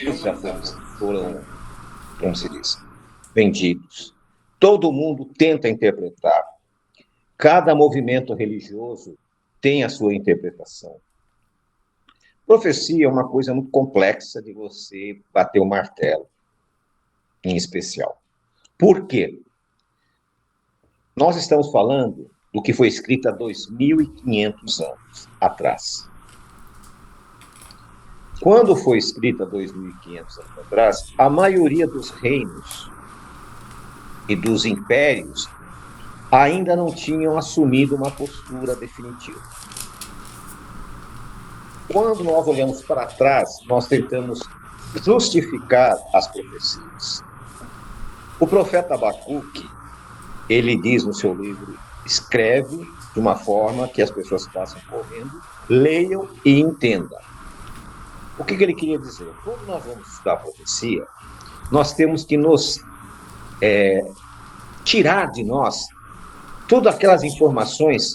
já foram, como se diz, vendidos. Todo mundo tenta interpretar. Cada movimento religioso tem a sua interpretação. Profecia é uma coisa muito complexa de você bater o martelo, em especial. Por quê? Nós estamos falando do que foi escrito há 2.500 anos atrás. Quando foi escrito há 2.500 anos atrás, a maioria dos reinos e dos impérios ainda não tinham assumido uma postura definitiva. Quando nós olhamos para trás, nós tentamos justificar as profecias. O profeta Abacuque, ele diz no seu livro, escreve de uma forma que as pessoas passem correndo, leiam e entendam. O que ele queria dizer? Quando nós vamos estudar a profecia, nós temos que nos tirar de nós todas aquelas informações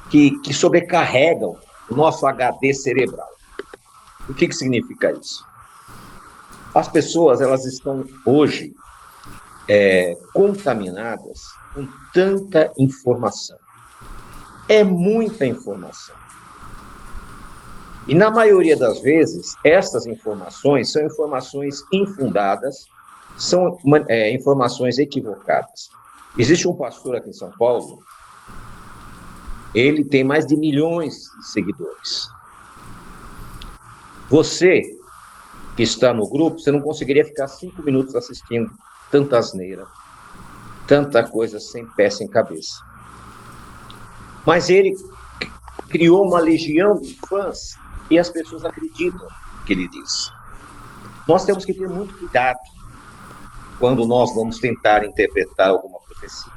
que sobrecarregam o nosso HD cerebral. O que significa isso? As pessoas, elas estão hoje contaminadas com tanta informação. É muita informação. E na maioria das vezes, essas informações são informações infundadas, são informações equivocadas. Existe um pastor aqui em São Paulo, ele tem mais de milhões de seguidores. Você que está no grupo, você não conseguiria ficar 5 minutos assistindo tanta asneira, tanta coisa sem pé, sem cabeça. Mas ele criou uma legião de fãs e as pessoas acreditam no que ele diz. Nós temos que ter muito cuidado quando nós vamos tentar interpretar alguma profecia.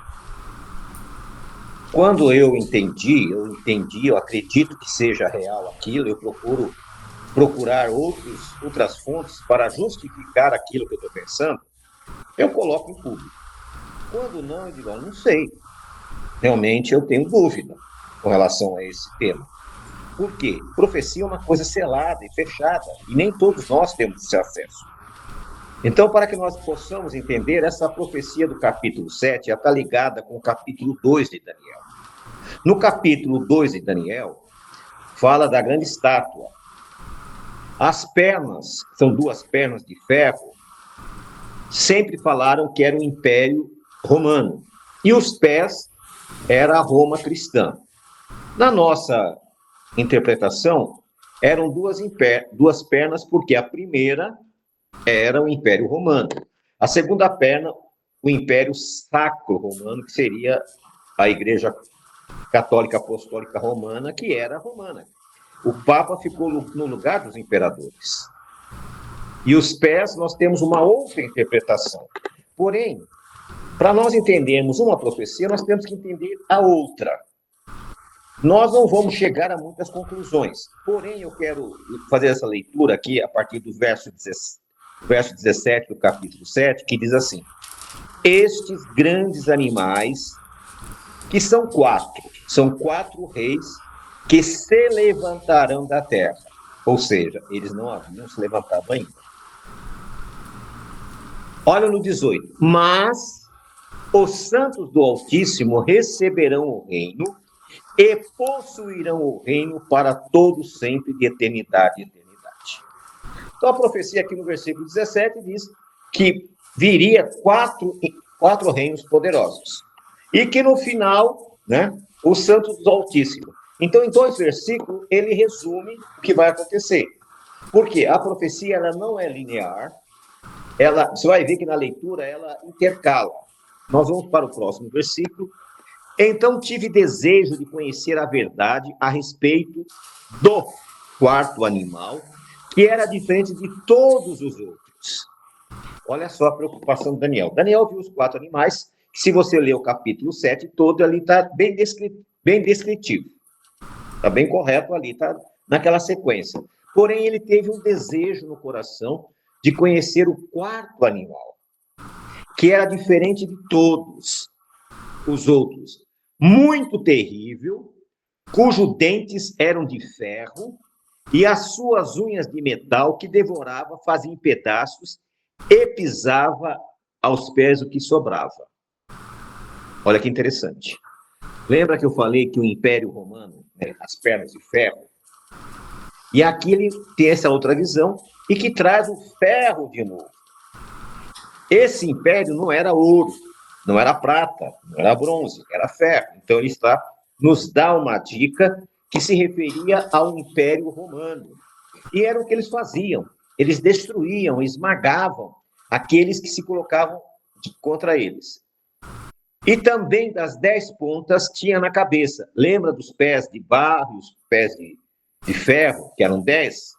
Quando eu entendi, eu acredito que seja real aquilo, eu procuro procurar outras fontes para justificar aquilo que eu estou pensando, eu coloco em público. Quando não, eu digo, não sei. Realmente eu tenho dúvida com relação a esse tema. Por quê? Profecia é uma coisa selada e fechada, e nem todos nós temos esse acesso. Então, para que nós possamos entender, essa profecia do capítulo 7 está ligada com o capítulo 2 de Daniel. No capítulo 2 de Daniel, fala da grande estátua. As pernas, são 2 pernas de ferro, sempre falaram que era o Império Romano. E os pés era a Roma cristã. Na nossa interpretação, eram 2 pernas, porque a primeira era o Império Romano. A segunda perna, o Império Sacro Romano, que seria a Igreja Católica Apostólica Romana, que era romana. O Papa ficou no lugar dos imperadores. E os pés, nós temos uma outra interpretação. Porém, para nós entendermos uma profecia, nós temos que entender a outra. Nós não vamos chegar a muitas conclusões. Porém, eu quero fazer essa leitura aqui a partir do verso 17 do capítulo 7, que diz assim: estes grandes animais, que são 4 reis que se levantarão da terra. Ou seja, eles não haviam se levantado ainda. Olha no 18. Mas os santos do Altíssimo receberão o reino e possuirão o reino para todo sempre, de eternidade em eternidade. Então, a profecia aqui no versículo 17 diz que viria 4 reinos poderosos. E que no final, os santos do Altíssimo. Então, em 2 versículos, ele resume o que vai acontecer. Porque a profecia, ela não é linear. Você vai ver que na leitura ela intercala. Nós vamos para o próximo versículo. Então tive desejo de conhecer a verdade a respeito do 4º animal, que era diferente de todos os outros. Olha só a preocupação de Daniel. Daniel viu os 4 animais, que se você ler o capítulo 7 todo, ali está bem descritivo. Está bem correto ali, está naquela sequência. Porém, ele teve um desejo no coração de conhecer o 4º animal, que era diferente de todos os outros. Muito terrível, cujos dentes eram de ferro e as suas unhas de metal que devorava, fazia em pedaços e pisava aos pés o que sobrava. Olha que interessante. Lembra que eu falei que o Império Romano, né, as pernas de ferro, e aqui ele tem essa outra visão e que traz o ferro de novo. Esse império não era ouro, não era prata, não era bronze, era ferro. Então ele nos dá uma dica que se referia ao Império Romano. E era o que eles faziam. Eles destruíam, esmagavam aqueles que se colocavam contra eles. E também das 10 pontas tinha na cabeça. Lembra dos pés de barro, os pés de ferro, que eram 10,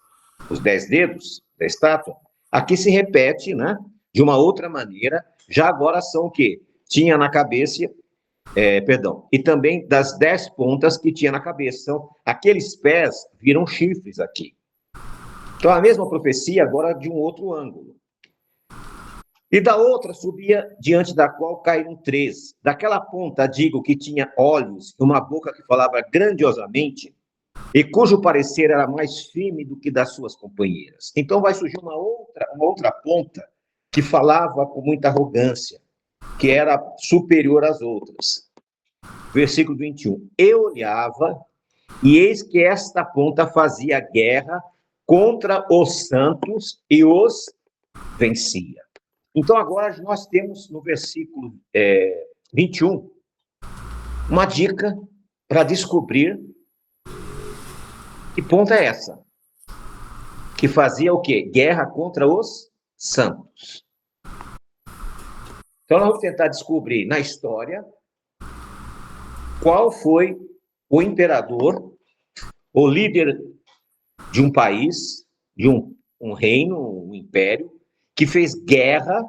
os 10 dedos da estátua? Aqui se repete, né? De uma outra maneira, já agora são o quê? Tinha na cabeça, e também das 10 pontas que tinha na cabeça. São aqueles pés viram chifres aqui. Então, a mesma profecia, agora de um outro ângulo. E da outra subia, diante da qual caíram 3. Daquela ponta, digo, que tinha olhos e uma boca que falava grandiosamente, e cujo parecer era mais firme do que das suas companheiras. Então vai surgir uma outra ponta que falava com muita arrogância, que era superior às outras. Versículo 21. Eu olhava, e eis que esta ponta fazia guerra contra os santos e os vencia. Então, agora nós temos no versículo 21 uma dica para descobrir que ponta é essa. Que fazia o quê? Guerra contra os santos. Então, nós vamos tentar descobrir na história qual foi o imperador, o líder de um país, de um reino, um império, que fez guerra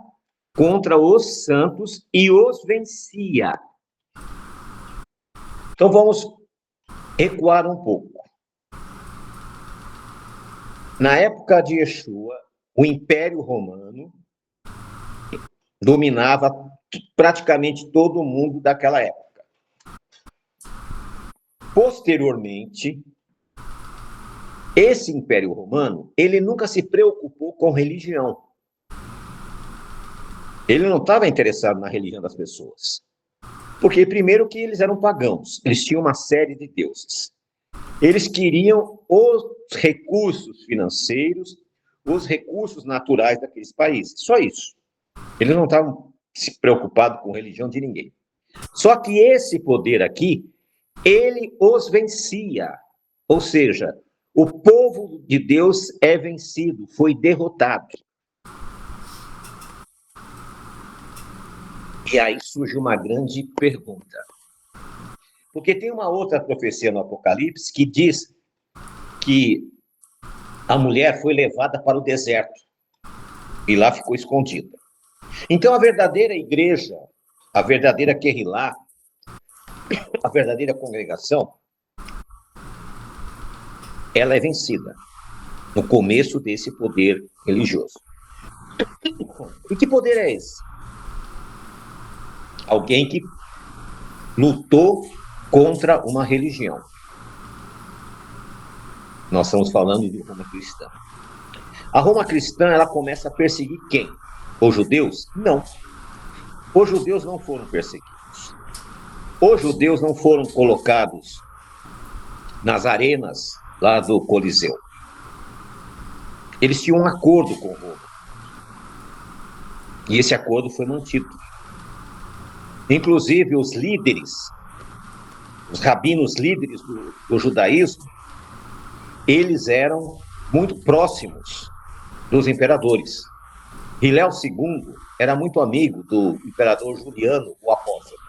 contra os santos e os vencia. Então, vamos recuar um pouco. Na época de Yeshua, o Império Romano dominava praticamente todo o mundo daquela época. Posteriormente, esse Império Romano, ele nunca se preocupou com religião. Ele não estava interessado na religião das pessoas. Porque, primeiro, que eles eram pagãos. Eles tinham uma série de deuses. Eles queriam os recursos financeiros, os recursos naturais daqueles países. Só isso. Eles não estavam se preocupados com religião de ninguém. Só que esse poder aqui, ele os vencia. Ou seja, o povo de Deus é vencido, foi derrotado. E aí surge uma grande pergunta. Porque tem uma outra profecia no Apocalipse que diz que a mulher foi levada para o deserto e lá ficou escondida. Então a verdadeira igreja, a verdadeira Querrilá, a verdadeira congregação, ela é vencida no começo desse poder religioso. E que poder é esse? Alguém que lutou contra uma religião. Nós estamos falando de Roma cristã. A Roma cristã, ela começa a perseguir quem? Os judeus? Não. Os judeus não foram perseguidos. Os judeus não foram colocados nas arenas lá do Coliseu. Eles tinham um acordo com Roma. E esse acordo foi mantido. Inclusive, os líderes, os rabinos líderes do judaísmo, eles eram muito próximos dos imperadores. Hilel II era muito amigo do imperador Juliano, o apóstolo.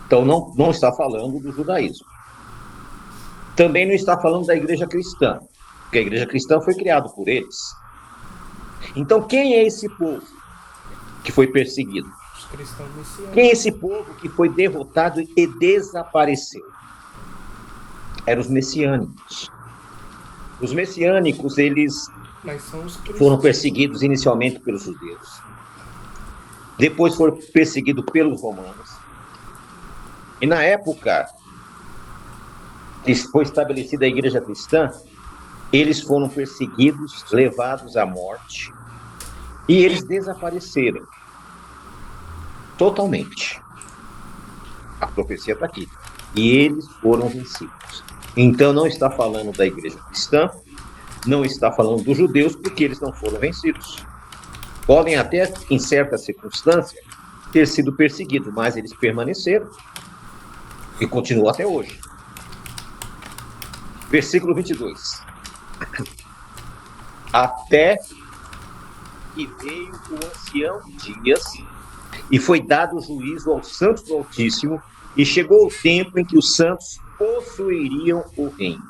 Então, não está falando do judaísmo. Também não está falando da igreja cristã, porque a igreja cristã foi criada por eles. Então, quem é esse povo que foi perseguido? Quem é esse povo que foi derrotado e desapareceu? Eram os messiânicos. Os messiânicos, eles foram perseguidos inicialmente pelos judeus. Depois foram perseguidos pelos romanos. E na época que foi estabelecida a igreja cristã, eles foram perseguidos, levados à morte, e eles desapareceram totalmente. A profecia está aqui. E eles foram vencidos. Então não está falando da igreja cristã, não está falando dos judeus, porque eles não foram vencidos. Podem até, em certa circunstância, ter sido perseguidos, mas eles permaneceram e continuam até hoje. Versículo 22. Até que veio o ancião de dias e foi dado o juízo aos santos do Altíssimo, e chegou o tempo em que os santos possuiriam o reino.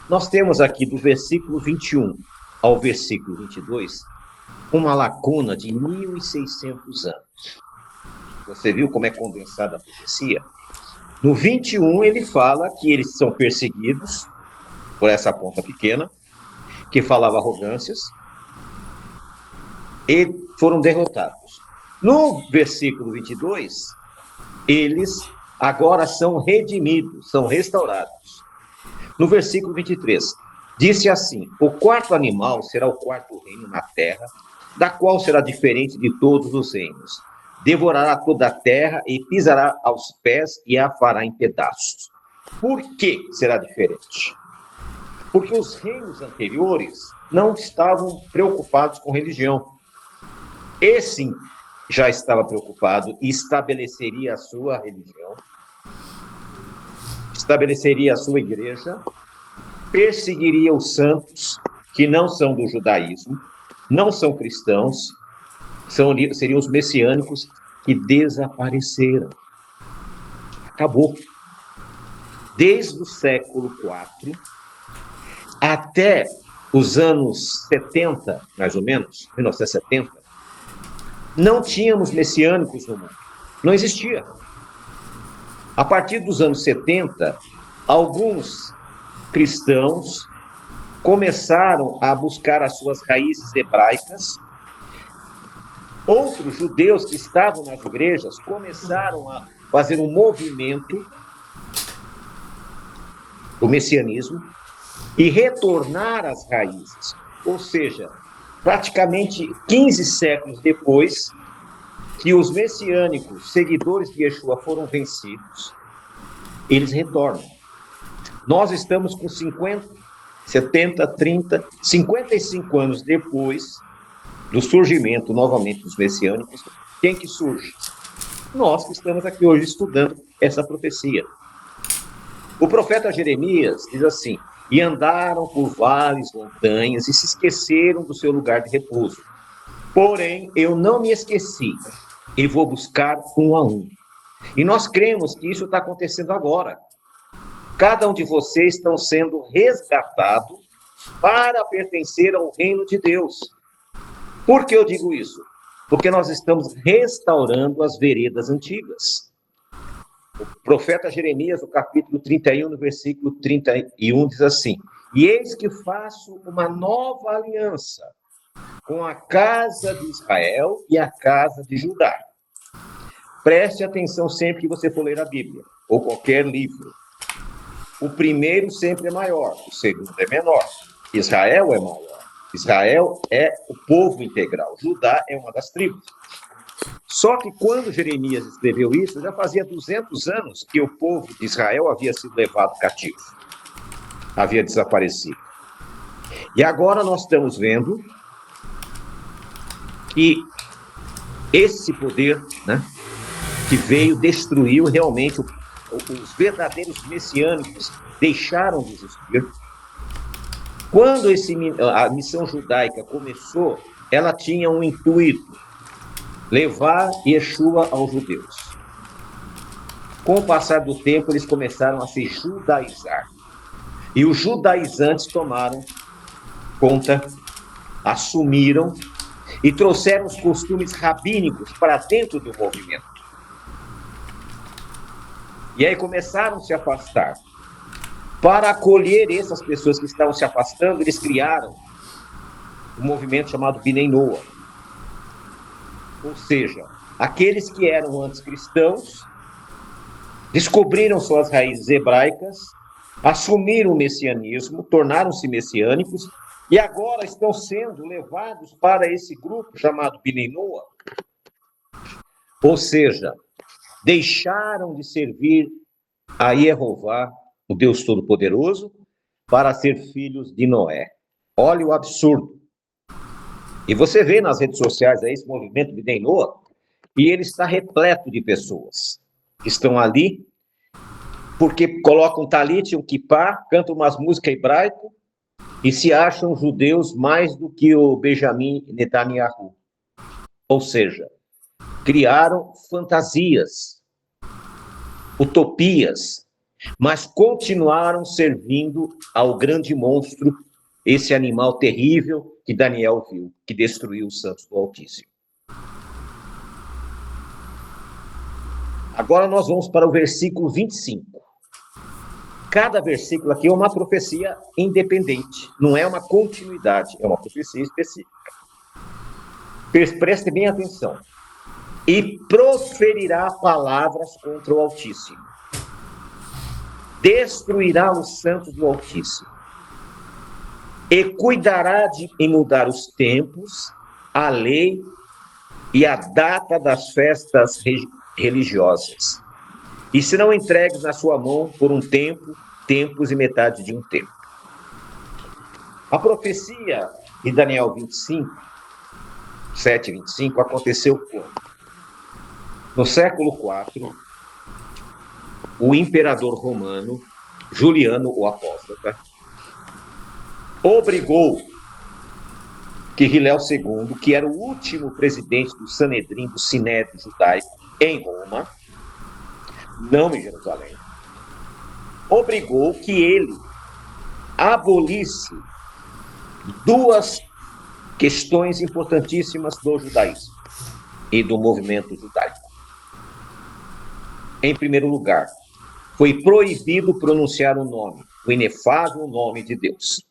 Nós temos aqui do versículo 21 ao versículo 22 uma lacuna de 1.600 anos. Você viu como é condensada a profecia? No 21 ele fala que eles são perseguidos por essa ponta pequena, que falava arrogâncias, e foram derrotados. No versículo 22, eles agora são redimidos, são restaurados. No versículo 23, disse assim: o quarto animal será o quarto reino na terra, da qual será diferente de todos os reinos. Devorará toda a terra e pisará aos pés e a fará em pedaços. Por que será diferente? Porque os reinos anteriores não estavam preocupados com religião. Esse já estava preocupado e estabeleceria a sua religião, estabeleceria a sua igreja, perseguiria os santos que não são do judaísmo, não são cristãos, seriam os messiânicos que desapareceram. Acabou. Desde o século IV até os anos 70, mais ou menos, 1970, não tínhamos messiânicos no mundo. Não existia. A partir dos anos 70, alguns cristãos começaram a buscar as suas raízes hebraicas. Outros judeus que estavam nas igrejas começaram a fazer um movimento do messianismo e retornar às raízes. Ou seja, praticamente 15 séculos depois que os messiânicos, seguidores de Yeshua, foram vencidos, eles retornam. Nós estamos com 50, 70, 30, 55 anos depois do surgimento novamente dos messiânicos. Quem que surge? Nós que estamos aqui hoje estudando essa profecia. O profeta Jeremias diz assim: e andaram por vales, montanhas, e se esqueceram do seu lugar de repouso. Porém, eu não me esqueci, e vou buscar um a um. E nós cremos que isso está acontecendo agora. Cada um de vocês estão sendo resgatados para pertencer ao reino de Deus. Por que eu digo isso? Porque nós estamos restaurando as veredas antigas. O profeta Jeremias, no capítulo 31, no versículo 31, diz assim: e eis que faço uma nova aliança com a casa de Israel e a casa de Judá. Preste atenção sempre que você for ler a Bíblia, ou qualquer livro. O primeiro sempre é maior, o segundo é menor. Israel é maior. Israel é o povo integral. Judá é uma das tribos. Só que quando Jeremias escreveu isso, já fazia 200 anos que o povo de Israel havia sido levado cativo. Havia desaparecido. E agora nós estamos vendo que esse poder, né, que veio, destruiu realmente os verdadeiros messiânicos, deixaram de existir. Quando a missão judaica começou, ela tinha um intuito: levar Yeshua aos judeus. Com o passar do tempo, eles começaram a se judaizar. E os judaizantes tomaram conta, assumiram e trouxeram os costumes rabínicos para dentro do movimento. E aí começaram a se afastar. Para acolher essas pessoas que estavam se afastando, eles criaram um movimento chamado Bnei Noach. Ou seja, aqueles que eram antes cristãos descobriram suas raízes hebraicas, assumiram o messianismo, tornaram-se messiânicos e agora estão sendo levados para esse grupo chamado Bnei Noach. Ou seja, deixaram de servir a Jeová, o Deus Todo-Poderoso, para ser filhos de Noé. Olha o absurdo. E você vê nas redes sociais aí esse movimento Bnei Noach, e ele está repleto de pessoas que estão ali porque colocam um talit, um kippá, cantam umas músicas hebraicas e se acham judeus mais do que o Benjamin Netanyahu. Ou seja, criaram fantasias, utopias, mas continuaram servindo ao grande monstro, esse animal terrível que Daniel viu, que destruiu os santos do Altíssimo. Agora nós vamos para o versículo 25. Cada versículo aqui é uma profecia independente, não é uma continuidade, é uma profecia específica. Preste bem atenção. E proferirá palavras contra o Altíssimo. Destruirá os santos do Altíssimo. E cuidará em mudar os tempos, a lei e a data das festas religiosas. E serão entregues na sua mão por um tempo, tempos e metade de um tempo. A profecia de Daniel 25, 7, 25, aconteceu quando? No século IV, o imperador romano, Juliano o Apóstata, obrigou que Hilel II, que era o último presidente do Sanedrim, do Sinédrio judaico, em Roma, não em Jerusalém, obrigou que ele abolisse duas questões importantíssimas do judaísmo e do movimento judaico. Em primeiro lugar, foi proibido pronunciar o nome, o inefável nome de Deus.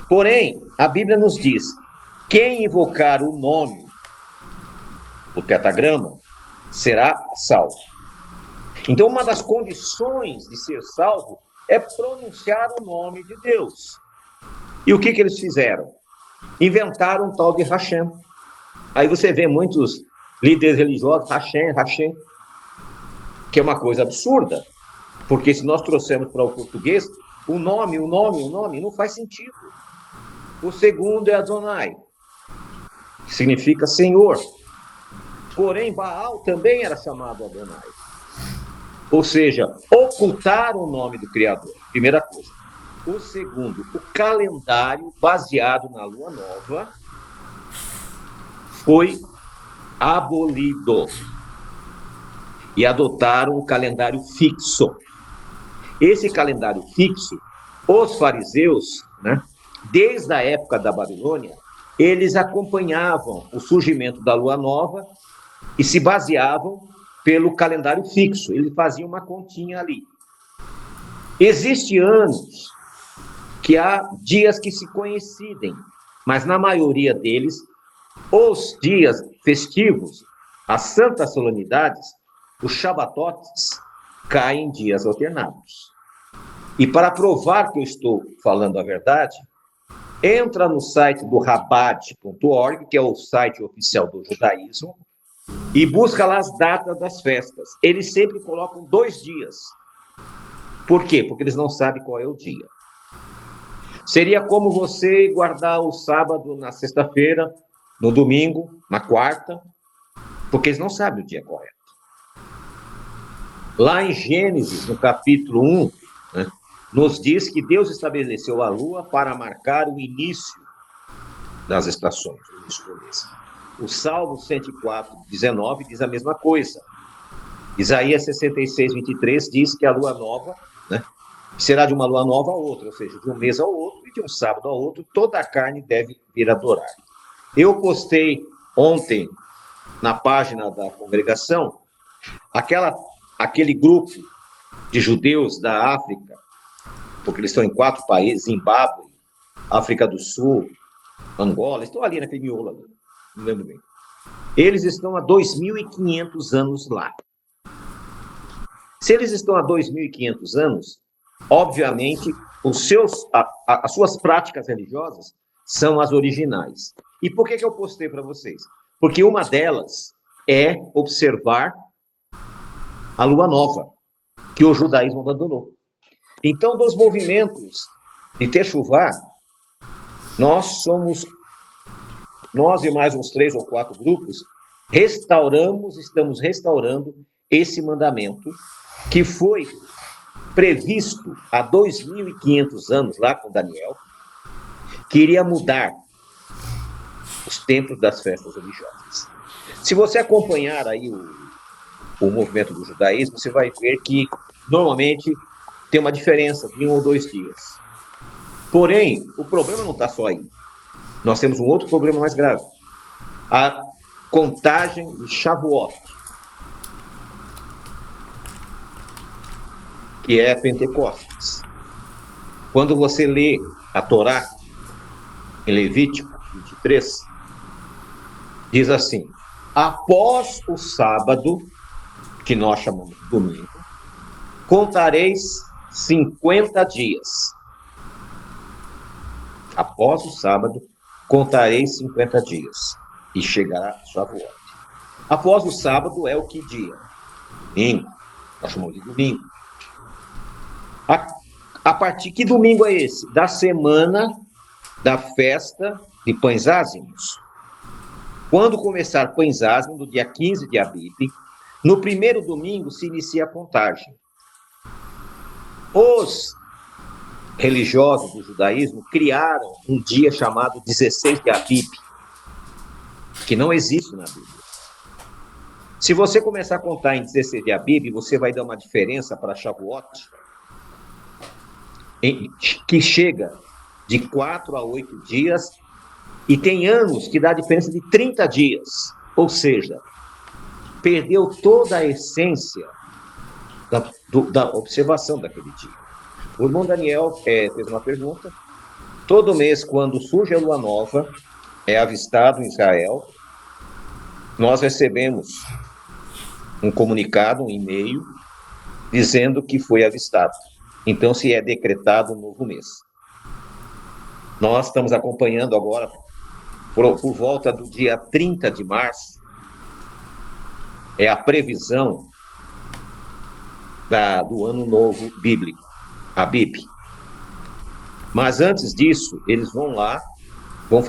Porém, a Bíblia nos diz, quem invocar o nome, o tetragrama, será salvo. Então, uma das condições de ser salvo é pronunciar o nome de Deus. E o que eles fizeram? Inventaram um tal de Hashem. Aí você vê muitos líderes religiosos, Hashem, que é uma coisa absurda, porque se nós trouxermos para o português, o nome não faz sentido. O segundo é Adonai, que significa Senhor. Porém, Baal também era chamado Adonai. Ou seja, ocultaram o nome do Criador, primeira coisa. O segundo, o calendário baseado na lua nova foi abolido e adotaram um calendário fixo. Esse calendário fixo, os fariseus, desde a época da Babilônia, eles acompanhavam o surgimento da lua nova e se baseavam pelo calendário fixo. Eles faziam uma continha ali. Existem anos que há dias que se coincidem, mas na maioria deles, os dias festivos, as santas solenidades, os shabatotes, caem em dias alternados. E para provar que eu estou falando a verdade, entra no site do Rabat.org, que é o site oficial do judaísmo, e busca lá as datas das festas. Eles sempre colocam 2 dias. Por quê? Porque eles não sabem qual é o dia. Seria como você guardar o sábado na sexta-feira, no domingo, na quarta, porque eles não sabem o dia correto. Lá em Gênesis, no capítulo 1, nos diz que Deus estabeleceu a lua para marcar o início das estações, o início do mês. O Salmo 104, 19 diz a mesma coisa. Isaías 66, 23 diz que a lua nova, será de uma lua nova a outra, ou seja, de um mês ao outro e de um sábado ao outro, toda a carne deve vir adorar. Eu postei ontem na página da congregação aquele grupo de judeus da África, porque eles estão em 4 países, Zimbábue, África do Sul, Angola, estão ali naquele miolo ali, não lembro bem. Eles estão há 2.500 anos lá. Se eles estão há 2.500 anos, obviamente, as suas práticas religiosas são as originais. E por que eu postei para vocês? Porque uma delas é observar a lua nova, que o judaísmo abandonou. Então, dos movimentos de Techuvá, nós e mais uns 3 ou 4 grupos, estamos restaurando esse mandamento que foi previsto há 2.500 anos, lá com Daniel, que iria mudar os tempos das festas religiosas. Se você acompanhar aí o movimento do judaísmo, você vai ver que, normalmente, tem uma diferença de 1 ou 2 dias. Porém, o problema não está só aí. Nós temos um outro problema mais grave. A contagem de Shavuot, que é Pentecostes. Quando você lê a Torá, em Levítico 23, diz assim: após o sábado, que nós chamamos de domingo, contareis 50 dias. Após o sábado, contareis 50 dias, e chegará Shavuot. Após o sábado é o que dia? Domingo. Nós chamamos de domingo. A partir que domingo é esse? Da semana da festa de Pães Ázimos. Quando começar Pães Ázimos, no dia 15 de Abib, no primeiro domingo se inicia a contagem. Os religiosos do judaísmo criaram um dia chamado 16 de Abib, que não existe na Bíblia. Se você começar a contar em 16 de Abib, você vai dar uma diferença para Shavuot, que chega de 4 a 8 dias, e tem anos que dá diferença de 30 dias. Ou seja, perdeu toda a essência da observação daquele dia. O irmão Daniel fez uma pergunta. Todo mês, quando surge a lua nova, é avistado em Israel, nós recebemos um comunicado, um e-mail, dizendo que foi avistado. Então, se é decretado um novo mês. Nós estamos acompanhando agora, por volta do dia 30 de março, é a previsão do ano novo bíblico, Abib. Mas antes disso, eles vão lá, vão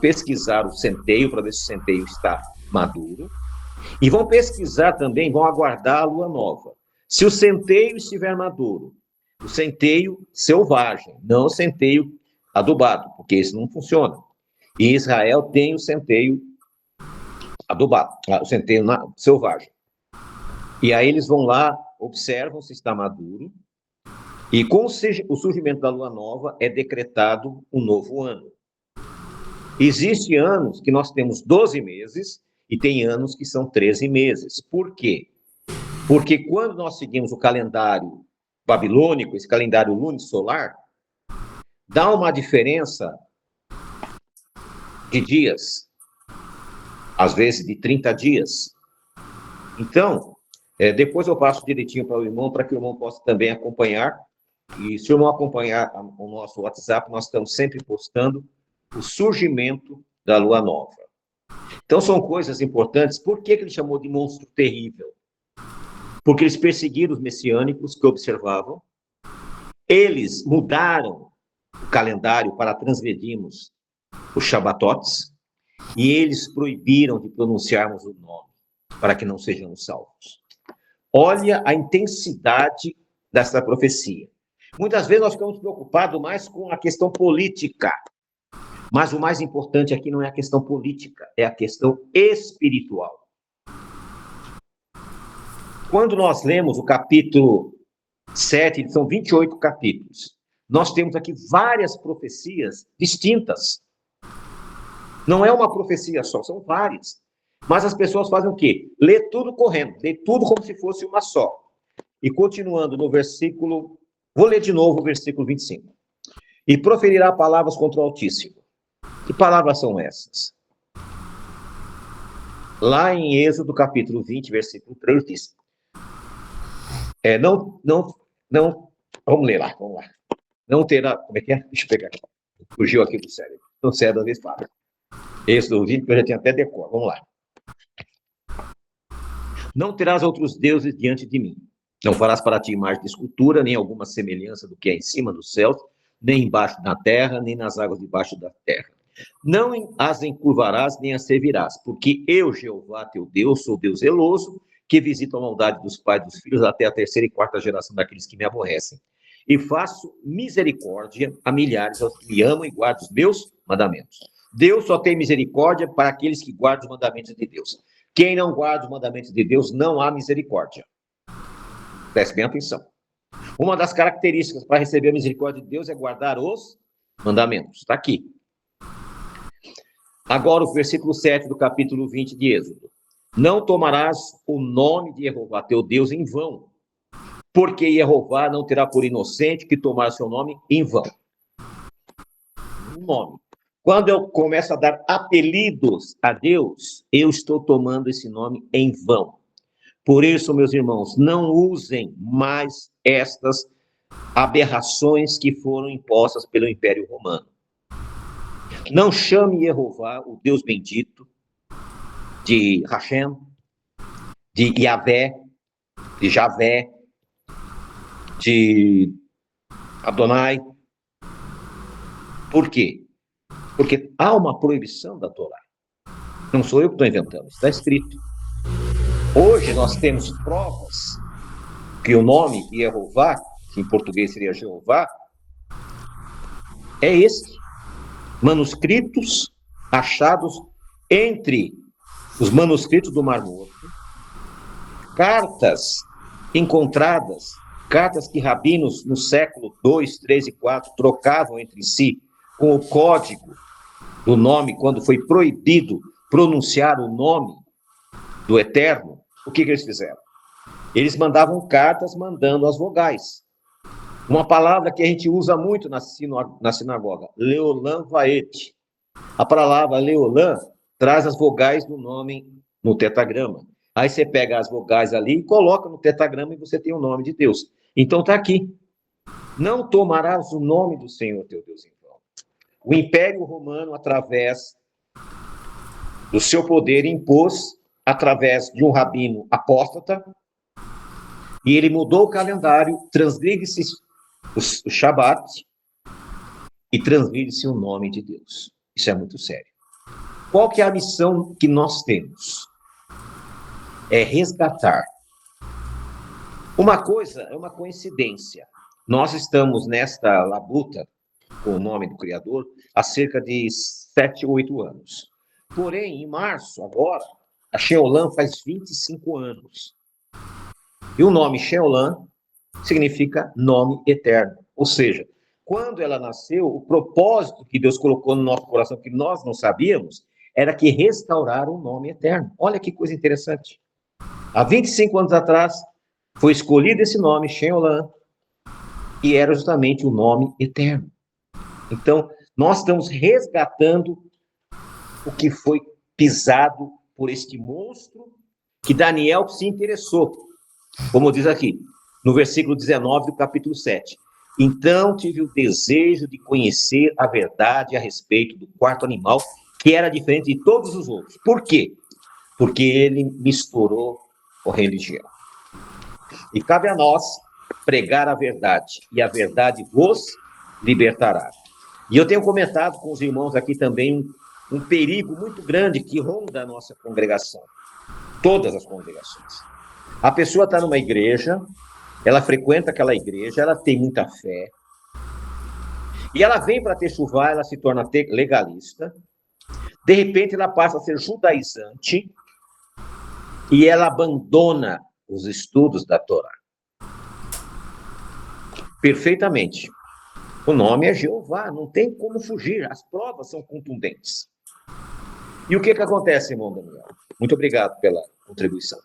pesquisar o centeio, para ver se o centeio está maduro, e vão pesquisar também, vão aguardar a lua nova. Se o centeio estiver maduro, o centeio selvagem, não o centeio adubado, porque isso não funciona. E Israel tem o centeio adubado, o centeio selvagem. E aí eles vão lá, observam se está maduro, e com o surgimento da lua nova é decretado um novo ano. Existem anos que nós temos 12 meses e tem anos que são 13 meses. Por quê? Porque quando nós seguimos o calendário babilônico, esse calendário lunisolar, dá uma diferença de dias, às vezes de 30 dias. Então, depois eu passo direitinho para o irmão, para que o irmão possa também acompanhar. E se o irmão acompanhar o nosso WhatsApp, nós estamos sempre postando o surgimento da lua nova. Então, são coisas importantes. Por que ele chamou de monstro terrível? Porque eles perseguiram os messiânicos que observavam, eles mudaram o calendário para transgredirmos os Shabatotes, e eles proibiram de pronunciarmos o nome, para que não sejamos salvos. Olha a intensidade dessa profecia. Muitas vezes nós ficamos preocupados mais com a questão política, mas o mais importante aqui não é a questão política, é a questão espiritual. Quando nós lemos o capítulo 7, são 28 capítulos, nós temos aqui várias profecias distintas. Não é uma profecia só, são várias. Mas as pessoas fazem o quê? Lê tudo correndo, lê tudo como se fosse uma só. E continuando no versículo, vou ler de novo o versículo 25. E proferirá palavras contra o Altíssimo. Que palavras são essas? Lá em Êxodo, capítulo 20, versículo 3, diz: Não, vamos ler lá, vamos lá. Não terá, como é que é? Deixa eu pegar aqui. Fugiu aqui do cérebro. Não sei da vez fala. Esse do vídeo que eu já tinha até decor. Vamos lá. Não terás outros deuses diante de mim. Não farás para ti imagem de escultura, nem alguma semelhança do que é em cima dos céus, nem embaixo da terra, nem nas águas debaixo da terra. Não as encurvarás, nem as servirás, porque eu, Jeová, teu Deus, sou Deus zeloso, que visita a maldade dos pais e dos filhos até a terceira e quarta geração daqueles que me aborrecem. E faço misericórdia a milhares aos que me amam e guardam os meus mandamentos. Deus só tem misericórdia para aqueles que guardam os mandamentos de Deus. Quem não guarda os mandamentos de Deus, não há misericórdia. Preste bem atenção. Uma das características para receber a misericórdia de Deus é guardar os mandamentos. Está aqui. Agora, o versículo 7 do capítulo 20 de Êxodo. Não tomarás o nome de Jeová, teu Deus, em vão, porque Jeová não terá por inocente que tomar seu nome em vão. Um nome. Quando eu começo a dar apelidos a Deus, eu estou tomando esse nome em vão. Por isso, meus irmãos, não usem mais estas aberrações que foram impostas pelo Império Romano. Não chame Jeová, o Deus bendito, de Hashem, de Yahvé, de Javé, de Adonai. Por quê? Porque há uma proibição da Torá. Não sou eu que estou inventando, está escrito. Hoje nós temos provas que o nome Jeová, que em português seria Jeová, é este. Manuscritos achados entre os manuscritos do Mar Morto, cartas encontradas, cartas que rabinos no século 2, 3 e 4 trocavam entre si com o código do nome, quando foi proibido pronunciar o nome do Eterno. O que eles fizeram? Eles mandavam cartas mandando as vogais. Uma palavra que a gente usa muito na sinagoga, Leolam Vaet. A palavra Leolam traz as vogais do nome no tetragrama. Aí você pega as vogais ali e coloca no tetragrama e você tem o nome de Deus. Então está aqui. Não tomarás o nome do Senhor teu Deus em vão. O Império Romano, através do seu poder, impôs, através de um rabino apóstata, e ele mudou o calendário, transgride-se o Shabat e transgride-se o nome de Deus. Isso é muito sério. Qual que é a missão que nós temos? É resgatar. Uma coisa é uma coincidência. Nós estamos nesta labuta com o nome do Criador há cerca de 7 ou 8 anos. Porém, em março, agora, a Sheolam faz 25 anos. E o nome Sheolam significa nome eterno. Ou seja, quando ela nasceu, o propósito que Deus colocou no nosso coração, que nós não sabíamos, era que restaurar o nome eterno. Olha que coisa interessante. Há 25 anos atrás, foi escolhido esse nome, Sheolam, e era justamente o nome eterno. Então, nós estamos resgatando o que foi pisado por este monstro que Daniel se interessou. Como diz aqui, no versículo 19 do capítulo 7. Então tive o desejo de conhecer a verdade a respeito do quarto animal, que era diferente de todos os outros. Por quê? Porque ele misturou a religião. E cabe a nós pregar a verdade, e a verdade vos libertará. E eu tenho comentado com os irmãos aqui também um perigo muito grande que ronda a nossa congregação. Todas as congregações. A pessoa está numa igreja, ela frequenta aquela igreja, ela tem muita fé, e ela vem para Techuvá, ela se torna legalista, de repente ela passa a ser judaizante, e ela abandona os estudos da Torá. Perfeitamente. O nome é Jeová, não tem como fugir, as provas são contundentes. E o que acontece, irmão Daniel? Muito obrigado pela contribuição.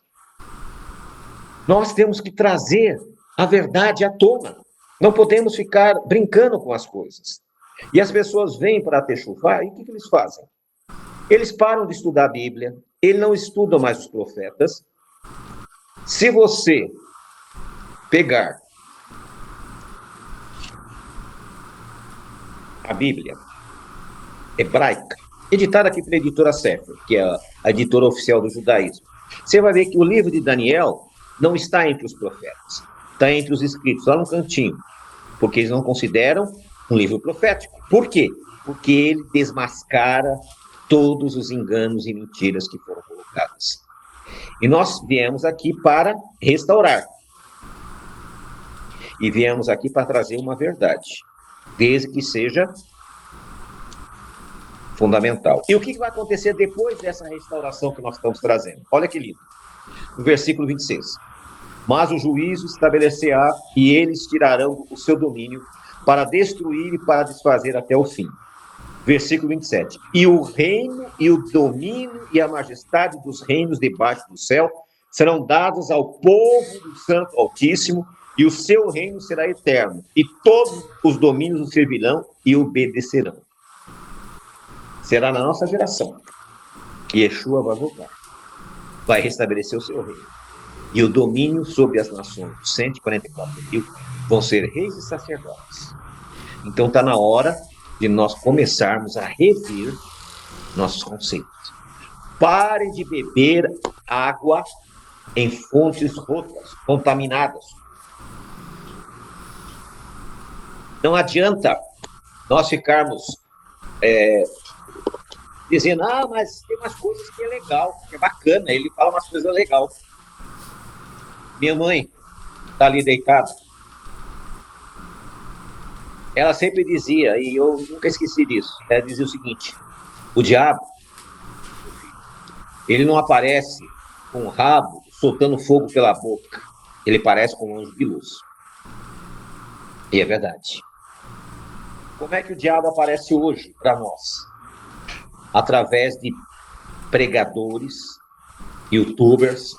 Nós temos que trazer a verdade à tona. Não podemos ficar brincando com as coisas. E as pessoas vêm para Techuvá, e o que eles fazem? Eles param de estudar a Bíblia, eles não estudam mais os profetas. Se você pegar a Bíblia hebraica, editada aqui pela editora Sefer, que é a editora oficial do judaísmo, você vai ver que o livro de Daniel não está entre os profetas, está entre os escritos, lá no cantinho, porque eles não consideram um livro profético. Por quê? Porque ele desmascara todos os enganos e mentiras que foram colocadas. E nós viemos aqui para restaurar. E viemos aqui para trazer uma verdade, desde que seja fundamental. E o que vai acontecer depois dessa restauração que nós estamos trazendo? Olha que lindo. No versículo 26. Mas o juízo estabelecerá e eles tirarão o seu domínio para destruir e para desfazer até o fim. Versículo 27. E o reino e o domínio e a majestade dos reinos debaixo do céu serão dados ao povo do Santo Altíssimo, e o seu reino será eterno, e todos os domínios o servirão e obedecerão. Será na nossa geração que Yeshua vai voltar, vai restabelecer o seu reino. E o domínio sobre as nações, os 144 mil, vão ser reis e sacerdotes. Então está na hora de nós começarmos a rever nossos conceitos. Pare de beber água em fontes rotas, contaminadas. Não adianta nós ficarmos dizendo, mas tem umas coisas que é legal, que é bacana, ele fala umas coisas legais. Minha mãe está ali deitada. Ela sempre dizia, e eu nunca esqueci disso, ela dizia o seguinte: o diabo, ele não aparece com o rabo soltando fogo pela boca, ele aparece com um anjo de luz. E é verdade. Como é que o diabo aparece hoje para nós? Através de pregadores, youtubers,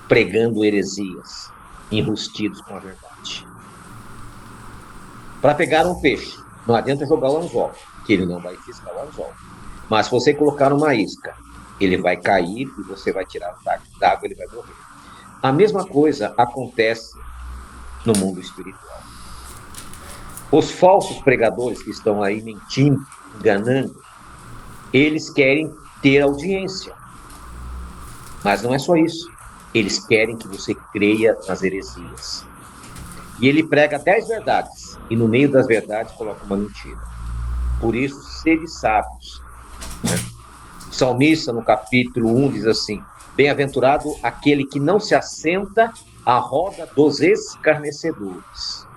pregando heresias, enrustidos com a verdade. Para pegar um peixe, não adianta jogar o anzol, que ele não vai fisgar o anzol. Mas se você colocar numa isca, ele vai cair e você vai tirar d'água, ele vai morrer. A mesma coisa acontece no mundo espiritual. Os falsos pregadores que estão aí mentindo, enganando, eles querem ter audiência. Mas não é só isso. Eles querem que você creia nas heresias. E ele prega 10 verdades, e no meio das verdades coloca uma mentira. Por isso, sede sábios. O salmista, no capítulo 1, diz assim: bem-aventurado aquele que não se assenta à roda dos escarnecedores.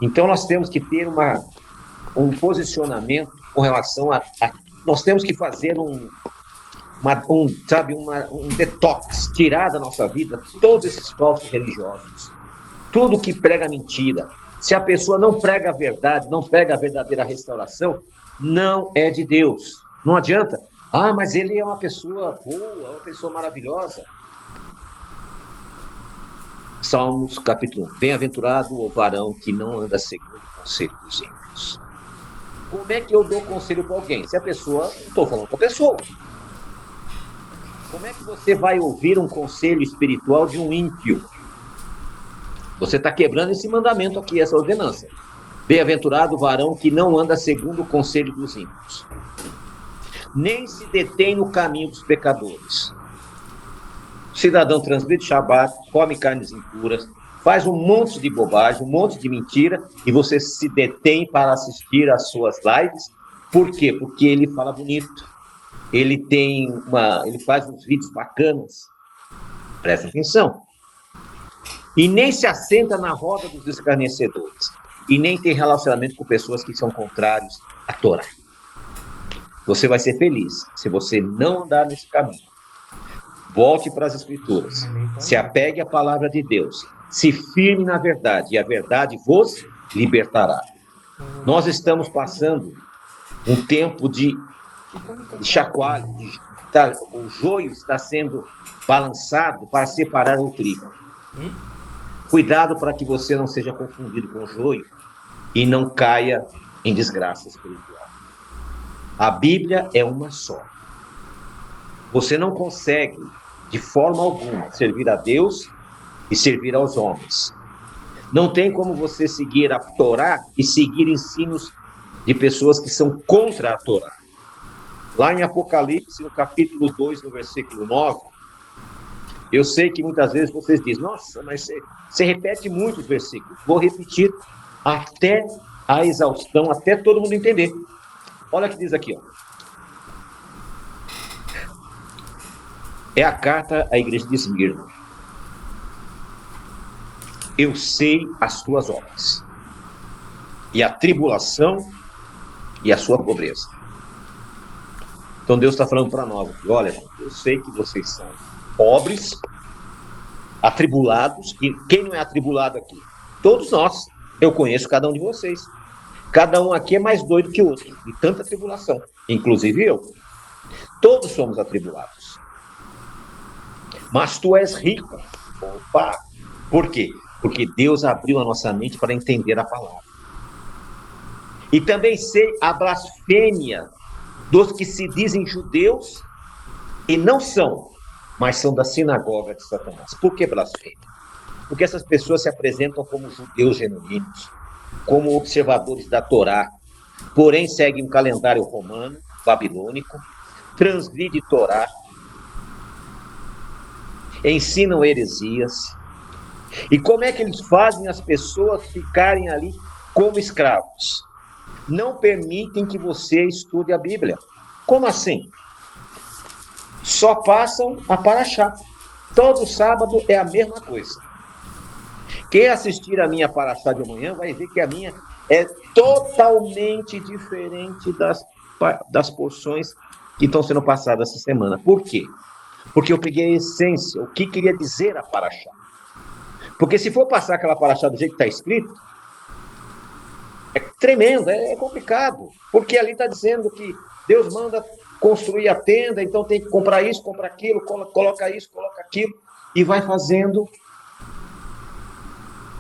Então, nós temos que ter um posicionamento com relação nós temos que fazer um detox, tirar da nossa vida todos esses falsos religiosos, tudo que prega mentira. Se a pessoa não prega a verdade, não prega a verdadeira restauração, não é de Deus. Não adianta. Mas ele é uma pessoa boa, uma pessoa maravilhosa. Salmos, capítulo 1. Bem-aventurado o varão que não anda segundo o conselho dos ímpios. Como é que eu dou conselho para alguém? Se a pessoa... Não estou falando com a pessoa. Como é que você vai ouvir um conselho espiritual de um ímpio? Você está quebrando esse mandamento aqui, essa ordenança. Bem-aventurado o varão que não anda segundo o conselho dos ímpios, nem se detém no caminho dos pecadores. O cidadão transgride Shabat, come carnes impuras, faz um monte de bobagem, um monte de mentira, e você se detém para assistir às suas lives. Por quê? Porque ele fala bonito. Ele faz uns vídeos bacanas. Presta atenção. E nem se assenta na roda dos escarnecedores. E nem tem relacionamento com pessoas que são contrários à Torá. Você vai ser feliz se você não andar nesse caminho. Volte para as Escrituras. Se apegue à palavra de Deus. Se firme na verdade, e a verdade vos libertará. Nós estamos passando um tempo de chacoalho. O joio está sendo balançado para separar o trigo. Cuidado para que você não seja confundido com o joio e não caia em desgraça espiritual. A Bíblia é uma só. Você não consegue, de forma alguma, servir a Deus e servir aos homens. Não tem como você seguir a Torá e seguir ensinos de pessoas que são contra a Torá. Lá em Apocalipse, no capítulo 2, no versículo 9, eu sei que muitas vezes vocês dizem, nossa, mas você repete muitos versículos. Vou repetir até a exaustão, até todo mundo entender. Olha o que diz aqui, ó. É a carta à igreja de Esmirna. Eu sei as tuas obras, e a tribulação e a sua pobreza. Então Deus está falando para nós, olha, eu sei que vocês são pobres, atribulados, e quem não é atribulado aqui? Todos nós. Eu conheço cada um de vocês. Cada um aqui é mais doido que o outro, de tanta tribulação, inclusive eu. Todos somos atribulados. Mas tu és rico. Opa! Por quê? Porque Deus abriu a nossa mente para entender a palavra. E também sei a blasfêmia dos que se dizem judeus e não são, mas são da sinagoga de Satanás. Por que blasfêmia? Porque essas pessoas se apresentam como judeus genuínos, como observadores da Torá, porém seguem um calendário romano, babilônico, transgride Torá, ensinam heresias. E como é que eles fazem as pessoas ficarem ali como escravos? Não permitem que você estude a Bíblia. Como assim? Só passam a paraxá. Todo sábado é a mesma coisa. Quem assistir a minha paraxá de amanhã vai ver que a minha é totalmente diferente das porções que estão sendo passadas essa semana. Por quê? Porque eu peguei a essência, o que queria dizer a paraxá. Porque se for passar aquela paraxá do jeito que está escrito, é tremendo, é complicado. Porque ali está dizendo que Deus manda construir a tenda, então tem que comprar isso, comprar aquilo, coloca isso, coloca aquilo, e vai fazendo.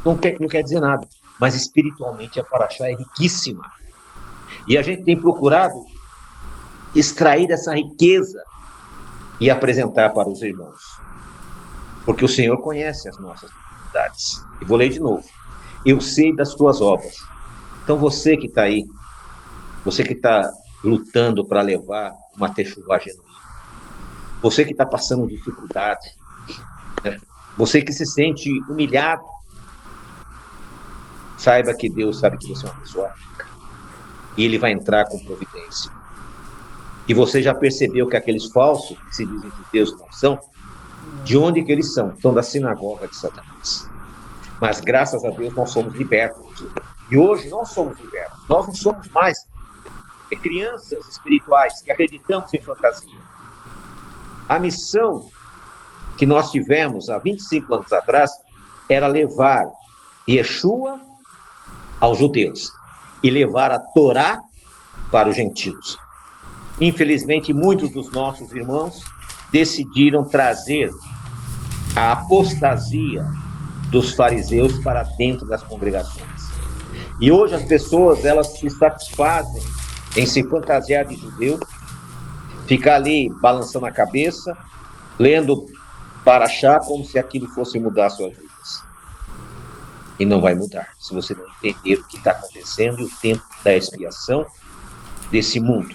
Não quer dizer nada. Mas espiritualmente a paraxá é riquíssima. E a gente tem procurado extrair essa riqueza e apresentar para os irmãos. Porque o Senhor conhece as nossas dificuldades. E vou ler de novo. Eu sei das tuas obras. Então você que está aí, você que está lutando para levar uma techuvá genuína, você que está passando dificuldade, né? Você que se sente humilhado, saiba que Deus sabe que você é uma pessoa rica. E Ele vai entrar com providência. E você já percebeu que aqueles falsos, que se dizem judeus não são, de onde que eles são? São da sinagoga de Satanás. Mas graças a Deus nós somos libertos. E hoje nós somos libertos. Nós não somos mais crianças espirituais que acreditamos em fantasia. A missão que nós tivemos há 25 anos atrás era levar Yeshua aos judeus e levar a Torá para os gentios. Infelizmente, muitos dos nossos irmãos decidiram trazer a apostasia dos fariseus para dentro das congregações. E hoje as pessoas, elas se satisfazem em se fantasiar de judeu, ficar ali balançando a cabeça, lendo paraxá como se aquilo fosse mudar suas vidas. E não vai mudar, se você não entender o que está acontecendo e o tempo da expiação desse mundo.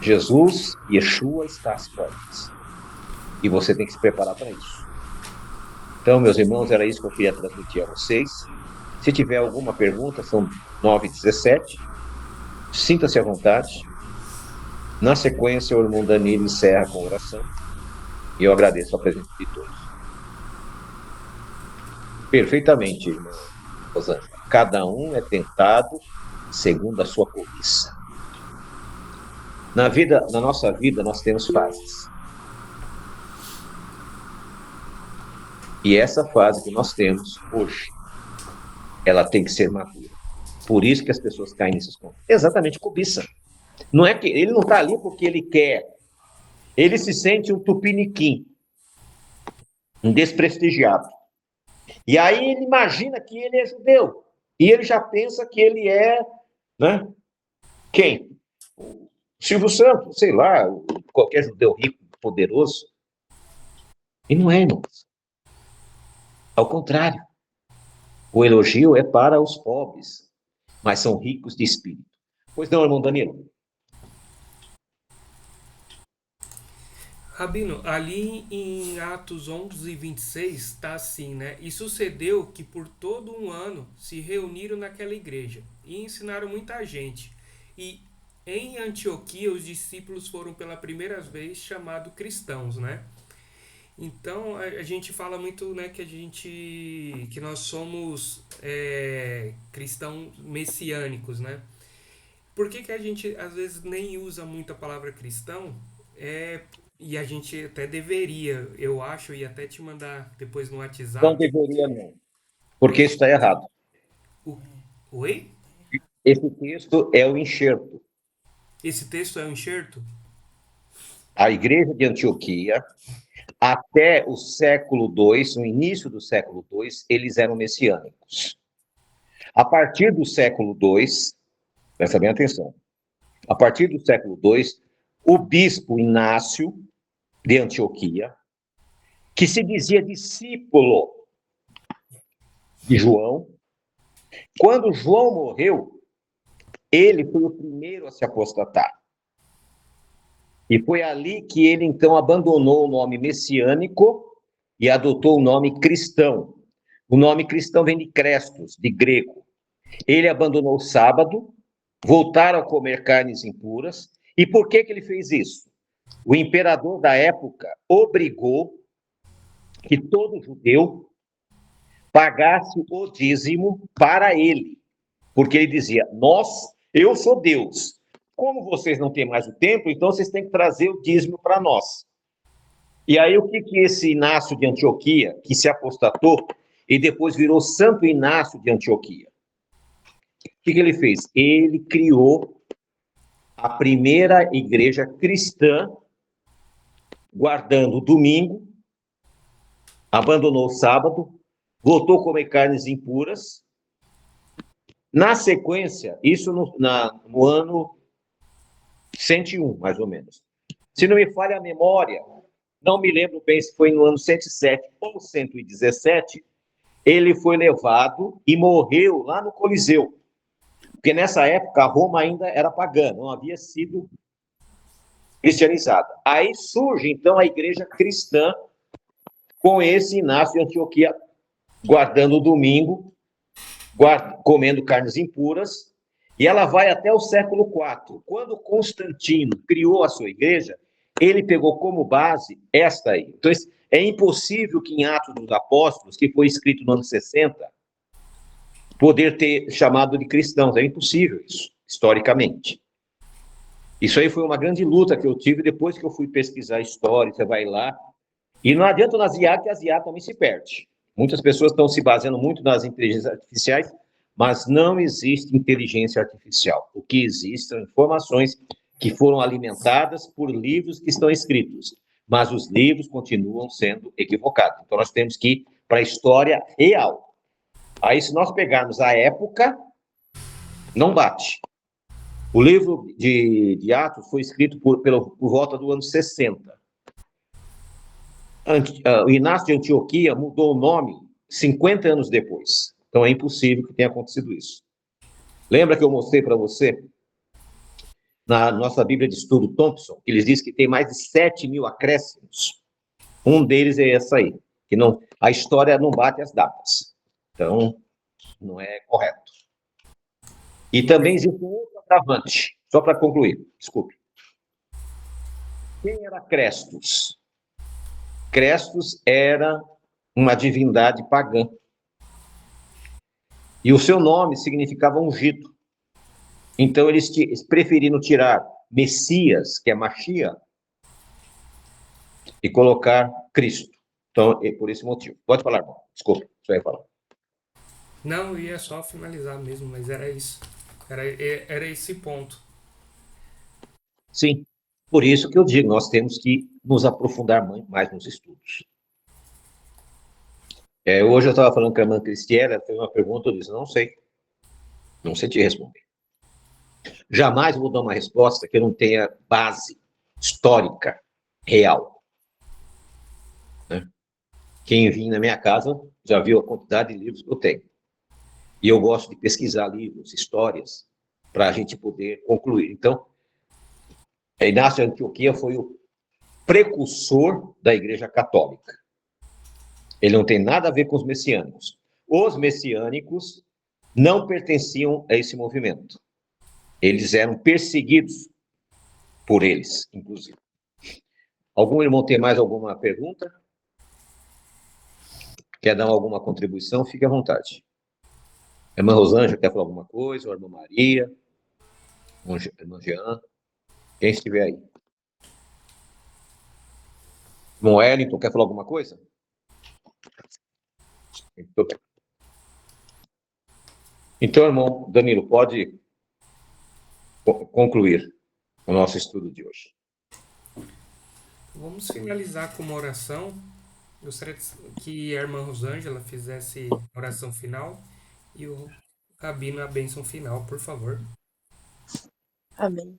Jesus, Yeshua, está às portas. E você tem que se preparar para isso. Então, meus irmãos, era isso que eu queria transmitir a vocês. Se tiver alguma pergunta, são 9h17. Sinta-se à vontade. Na sequência, o irmão Danilo encerra com oração. E eu agradeço a presença de todos. Perfeitamente, irmão Rosângela. Cada um é tentado segundo a sua cobiça. Na nossa vida, nós temos fases. E essa fase que nós temos hoje, ela tem que ser madura. Por isso que as pessoas caem nesses pontos. Exatamente, cobiça. Não é que ele não está ali porque ele quer. Ele se sente um tupiniquim, um desprestigiado. E aí ele imagina que ele é judeu. E ele já pensa que ele é, né? Quem? Silvio Santos, sei lá, qualquer judeu rico, poderoso. E não é, irmãos. Ao contrário, o elogio é para os pobres, mas são ricos de espírito. Pois não, irmão Danilo? Rabino, ali em Atos 11 e 26 está assim, né? E sucedeu que por todo um ano se reuniram naquela igreja e ensinaram muita gente. E em Antioquia os discípulos foram pela primeira vez chamados cristãos, né? Então a gente fala muito, né, que nós somos cristãos messiânicos, né? Por que a gente às vezes nem usa muito a palavra cristão? É, e a gente até deveria, eu acho, e até te mandar depois no Não WhatsApp. deveria, não, porque isso está errado. O, oi? Esse texto é o enxerto. Esse texto é um enxerto? A igreja de Antioquia, até o século II, no início do século II, eles eram messiânicos. A partir do século II, presta bem atenção, a partir do século II, o bispo Inácio de Antioquia, que se dizia discípulo de João, quando João morreu, ele foi o primeiro a se apostatar. E foi ali que ele, então, abandonou o nome messiânico e adotou o nome cristão. O nome cristão vem de Crestos, de grego. Ele abandonou o sábado, voltaram a comer carnes impuras. E por que ele fez isso? O imperador da época obrigou que todo judeu pagasse o dízimo para ele, porque ele dizia: eu sou Deus. Como vocês não têm mais o templo, então vocês têm que trazer o dízimo para nós. E aí o que esse Inácio de Antioquia, que se apostatou e depois virou Santo Inácio de Antioquia, o que ele fez? Ele criou a primeira igreja cristã, guardando o domingo, abandonou o sábado, voltou a comer carnes impuras. Na sequência, isso no ano 101, mais ou menos. Se não me falha a memória, não me lembro bem se foi no ano 107 ou 117, ele foi levado e morreu lá no Coliseu. Porque nessa época a Roma ainda era pagã, não havia sido cristianizada. Aí surge então a igreja cristã com esse Inácio de Antioquia guardando o domingo, comendo carnes impuras, e ela vai até o século IV. Quando Constantino criou a sua igreja, ele pegou como base esta aí. Então, é impossível que em Atos dos Apóstolos, que foi escrito no ano 60, poder ter chamado de cristãos. É impossível isso, historicamente. Isso aí foi uma grande luta que eu tive depois que eu fui pesquisar história, você vai lá. E não adianta nas IA, que as IA também se perde. Muitas pessoas estão se baseando muito nas inteligências artificiais, mas não existe inteligência artificial. O que existe são informações que foram alimentadas por livros que estão escritos, mas os livros continuam sendo equivocados. Então, nós temos que ir para a história real. Aí, se nós pegarmos a época, não bate. O livro de Atos foi escrito por volta do ano 60. O Inácio de Antioquia mudou o nome 50 anos depois. Então é impossível que tenha acontecido isso. Lembra que eu mostrei para você na nossa Bíblia de Estudo Thompson, que eles dizem que tem mais de 7.000 acréscimos? Um deles é essa aí, que não, a história não bate as datas. Então, não é correto. E também existe um outro agravante, só para concluir, desculpe. Quem era Crestos? Crestos era uma divindade pagã. E o seu nome significava ungido. Então, eles preferiram tirar Messias, que é Machia, e colocar Cristo. Então, é por esse motivo. Pode falar, irmão. Desculpa, você vai falar. Não, ia só finalizar mesmo, mas era isso. Era esse ponto. Sim, por isso que eu digo, nós temos que nos aprofundar mais nos estudos. Hoje eu estava falando com a irmã Cristiela, fez uma pergunta, eu disse, não sei te responder. Jamais vou dar uma resposta que não tenha base histórica, real. Né? Quem vem na minha casa já viu a quantidade de livros que eu tenho. E eu gosto de pesquisar livros, histórias, para a gente poder concluir. Então, Inácio de Antioquia foi o precursor da Igreja Católica. Ele não tem nada a ver com os messiânicos. Os messiânicos não pertenciam a esse movimento. Eles eram perseguidos por eles, inclusive. Algum irmão tem mais alguma pergunta? Quer dar alguma contribuição? Fique à vontade. A irmã Rosângela quer falar alguma coisa? Ou a irmã Maria? Irmã Jean? Quem estiver aí. Irmão Wellington, quer falar alguma coisa? Então, irmão Danilo, pode concluir o nosso estudo de hoje. Vamos finalizar com uma oração. Gostaria que a irmã Rosângela fizesse a oração final e o Rabino a bênção final, por favor. Amém.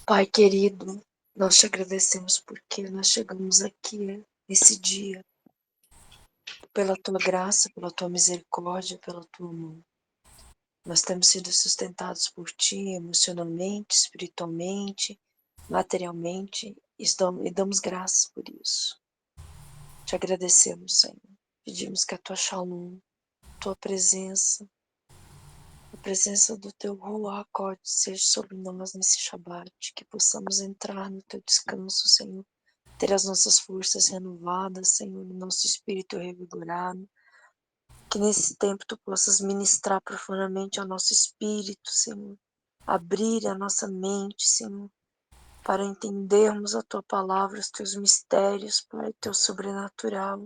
Pai querido, nós te agradecemos porque nós chegamos aqui nesse dia, pela tua graça, pela tua misericórdia, pela tua mão. Nós temos sido sustentados por ti emocionalmente, espiritualmente, materialmente, e damos graças por isso. Te agradecemos, Senhor. Pedimos que a tua shalom, tua presença, a presença do teu Ruach seja sobre nós nesse Shabbat, que possamos entrar no teu descanso, Senhor, ter as nossas forças renovadas, Senhor, o nosso espírito revigorado, que nesse tempo tu possas ministrar profundamente ao nosso espírito, Senhor, abrir a nossa mente, Senhor, para entendermos a tua palavra, os teus mistérios, Pai, teu sobrenatural,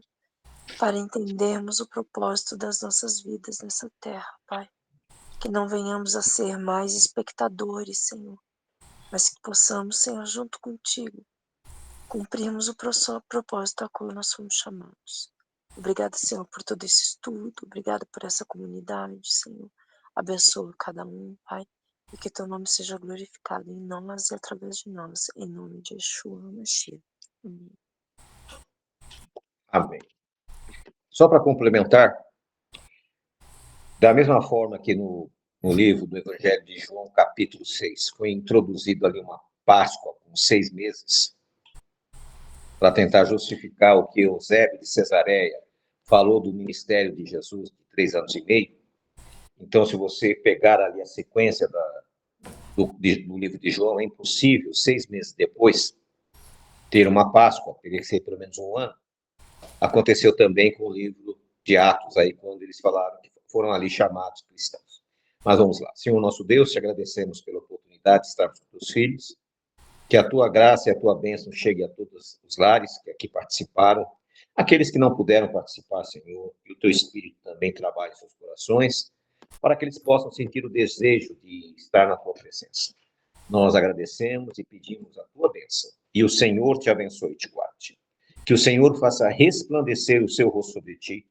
para entendermos o propósito das nossas vidas nessa terra, Pai. Que não venhamos a ser mais espectadores, Senhor, mas que possamos, Senhor, junto contigo, cumprirmos o propósito a qual nós fomos chamados. Obrigada, Senhor, por todo esse estudo, obrigada por essa comunidade, Senhor. Abençoa cada um, Pai, e que teu nome seja glorificado em nós e através de nós, em nome de Yeshua Mashiach. Amém. Amém. Só para complementar, da mesma forma que no livro do Evangelho de João, capítulo 6, foi introduzido ali uma Páscoa com 6 meses, para tentar justificar o que Eusébio de Cesareia falou do ministério de Jesus de 3 anos e meio. Então, se você pegar ali a sequência do livro de João, é impossível, 6 meses depois, ter uma Páscoa, teria que ser pelo menos um ano. Aconteceu também com o livro de Atos, aí, quando eles falaram que foram ali chamados cristãos. Mas vamos lá. Senhor nosso Deus, te agradecemos pela oportunidade de estarmos com os filhos, que a tua graça e a tua bênção chegue a todos os lares que aqui participaram, aqueles que não puderam participar, Senhor, e o teu Espírito também trabalhe em seus corações, para que eles possam sentir o desejo de estar na tua presença. Nós agradecemos e pedimos a tua bênção, e o Senhor te abençoe e te guarde. Que o Senhor faça resplandecer o seu rosto sobre ti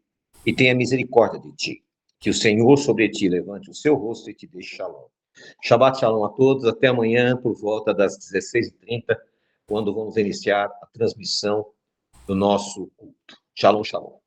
e tenha misericórdia de ti. Que o Senhor sobre ti levante o seu rosto e te dê shalom. Shabbat shalom a todos. Até amanhã, por volta das 16h30, quando vamos iniciar a transmissão do nosso culto. Shalom, shalom.